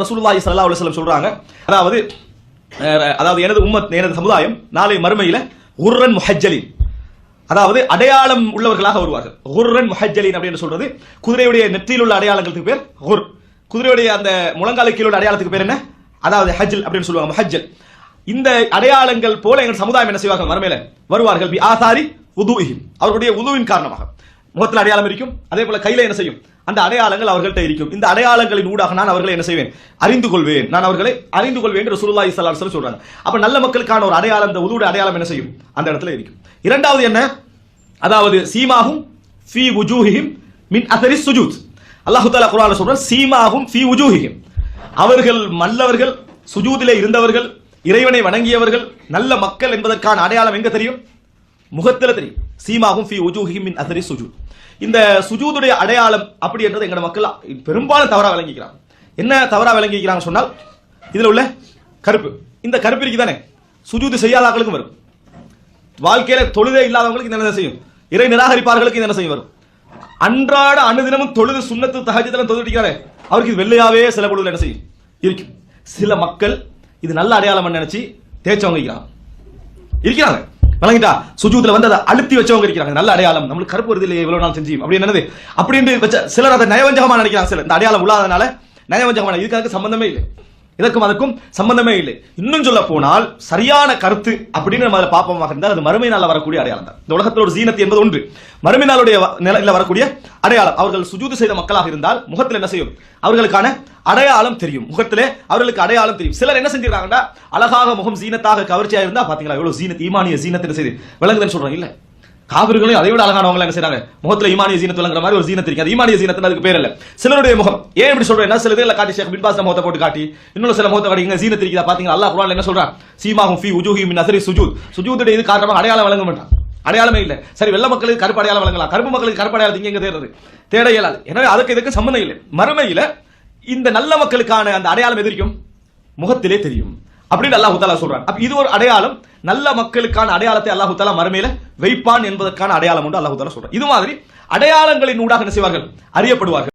ரசூலுல்லாஹி ஸல்லல்லாஹு அலைஹி வஸல்லம் சொல்றாங்க, அதாவது எனது சமுதாயம் நாளை மறுமையில குர்ரன் முஹஜ்ஜலின், அதாவது அடையாளம் உள்ளவர்களாக வருவார்கள். குர்ரன் முஹஜ்ஜலின் அப்படின்னு சொல்றது குதிரையுடைய நெற்றியில் உள்ள அடையாளங்களுக்கு பேர் குர், குதிரையுடைய அந்த முழங்காலுக்கு கீழே உள்ள அடையாளத்துக்கு பேர் என்ன, அதாவது ஹஜ்ஜல் அப்படின்னு சொல்லுவாங்க, முஹஜ்ஜல். இந்த அடையாளங்கள் போல எங்கள் சமுதாயம் என்ன செய்வார்கள், மறுமையில வருவார்கள். பி ஆசாரி வுதுஇஹிம், அவர்களுடைய உதுவின் காரணமாக முகத்தில் அடையாளம் இருக்கும், அதே போல கையில என்ன செய்யும், அந்த அடையாளங்கள் அவர்கள்ட்ட இருக்கும். இந்த அடையாளங்களின் ஊடாக நான் அவர்களை என்ன செய்வேன், அறிந்து கொள்வேன், நான் அவர்களை அறிந்து கொள்வேன் என்று ரசூலுல்லாஹி ஸல்லல்லாஹு அலைஹி வஸல்லம் சொல்றாங்க. அப்ப நல்ல மக்களுக்கான ஒரு அடையாளம், இந்த உதுவுடைய அடையாளம் என்ன செய்யும், அந்த இடத்துல இருக்கும். இரண்டாவது என்ன, அதாவது சீமாஹும் ஃபீ வுஜூஹிஹிம் மின் அஸரி சுஜூத். அல்லாஹ் தஆலா குர்ஆன்ல சொல்றான், சீமாஹும் ஃபீ வுஜூஹிஹிம், அவர்கள் நல்லவர்கள், சுஜூதிலே இருந்தவர்கள், இறைவனை வணங்கியவர்கள், நல்ல மக்கள் என்பதற்கான அடையாளம் எங்க தெரியும், முகத்தில் தெரியும். சீமாகும் ஃபீ வுஜூஹிஹிம் மின் அஸரி சுஜூத். இந்த சுஜூதுடைய அடையாளம் அப்படி என்றது எங்கட மக்கள் பெரும்பாலும் தவறா விளங்கிக்கிறாங்க. என்ன தவறா விளங்கிக்கிறாங்க சொன்னால், இதுல உள்ள கருப்பு, இந்த கருப்பு இருக்கு தானே, சுஜூது செய்யாத ஆட்களுக்கும் வரும். வாழ்க்கையில தொழுதே இல்லாதவங்களுக்கு இந்த என்ன செய்யும், இறை நிராகரிப்பார்களுக்கு இந்த என்ன செய்யும் வரும். அன்றாட அனுதினமும் தொழுது சுன்னத்து தஹஜ்ஜுதெல்லாம் தொழுதிருக்காரே, அவருக்கு இது வெள்ளையாவே சில பொழுது என்ன செய்யும் இருக்கும். சில மக்கள் இது நல்ல அடையாளம் நினைச்சு தேய்ச்சவங்க இருக்கிறாங்க, வழங்கிட்டா சுஜூதுல வந்து அதை அழுத்தி வச்சவங்க இருக்கிறாங்க. நல்ல அடையாளம், நம்மளுக்கு கருப்பு வருது இல்லையே இவ்வளவு நாள் செஞ்சு அப்படி என்னது அப்படின்னு வச்ச சிலர் அதை நயவஞ்சகமா நினைக்கிறாங்க. சிலர் இந்த அடையாளம் உள்ளாதனால நயவஞ்சகமான, இதுக்கு சம்பந்தமே இல்லை, இதற்கும் அதுக்கும் சம்பந்தமே இல்லை. இன்னும் சொல்ல போனால் சரியான கருத்து அப்படின்னு நம்ம அதை பார்ப்போமாக இருந்தால் அது மறுமை நாளில் வரக்கூடிய அடையாளம் தான். இந்த உலகத்தில் ஒரு ஜீனத் என்பது ஒன்று, மறுமை நாளுடைய நிலையில் வரக்கூடிய அடையாளம். அவர்கள் சுஜூது செய்த மக்களாக இருந்தால் முகத்தில் என்ன செய்யும், அவர்களுக்கான அடையாளம் தெரியும், முகத்திலே அவர்களுக்கு அடையாளம் தெரியும். சிலர் என்ன செஞ்சிருக்காங்கன்னா, அழகாக முகம் ஜீனத்தாக கவர்ச்சியாக இருந்தா பாத்தீங்களா எவ்வளவு ஜீனத், ஈமானிய ஜீனத் என்ன செய்து விளங்குதுன்னு சொல்றாங்க. இல்ல, காவிர்களையும் அதை விட அழகானவங்க என்ன செய்றாங்க, முகத்துல ஈமானிய ஜீனத் விளங்குற மாதிரி ஒரு ஜீனத் இருக்கு. அது ஈமானிய ஜீனத் அதுக்கு பேர் இல்ல. சிலருடைய முகம் ஏன் இப்படி சொல்றேன்னா, சில இதுல காட்டி ஷேக் பின் பாஸ் முகத்தை போட்டு காட்டி, இன்னொரு சில முகத்தை காட்டி ஜீனத் இருக்குதா பாத்தீங்களா, அல்லாஹ் குர்ஆன்ல என்ன சொல்றான், சீமாஹும் ஃபீ வுஜூஹிஹிம் மின் அஸரி சுஜூத். சுஜூதுடைய இது காரணமாக அடையாளம் வழங்க மாட்டான், அடையாளமே இல்லை. சரி, வெள்ளை மக்களுக்கு கருப்பு அடையாளம் வழங்கலாம், கருப்பு மக்களுக்கு கருப்பு அடையாளம் எங்க தேடுறது, தேட இயலாது. எனவே அதுக்கு இதுக்கு சம்பந்தம் இல்லை. மறுமையில இந்த நல்ல மக்களுக்கான அந்த அடையாளம் எதிர்க்கும் முகத்திலே தெரியும் அப்படின்னு அல்லாஹ் தஆலா சொல்றான். அப்ப இது ஒரு அடையாளம், நல்ல மக்களுக்கான அடையாளத்தை அல்லாஹ் தஆலா மறுமையில வைப்பான் என்பதற்கான அடையாளம் உண்டு அல்லாஹ் தஆலா சொல்றான். இது மாதிரி அடையாளங்களின் ஊடாக என்ன செய்வார்கள், அறியப்படுவார்கள்.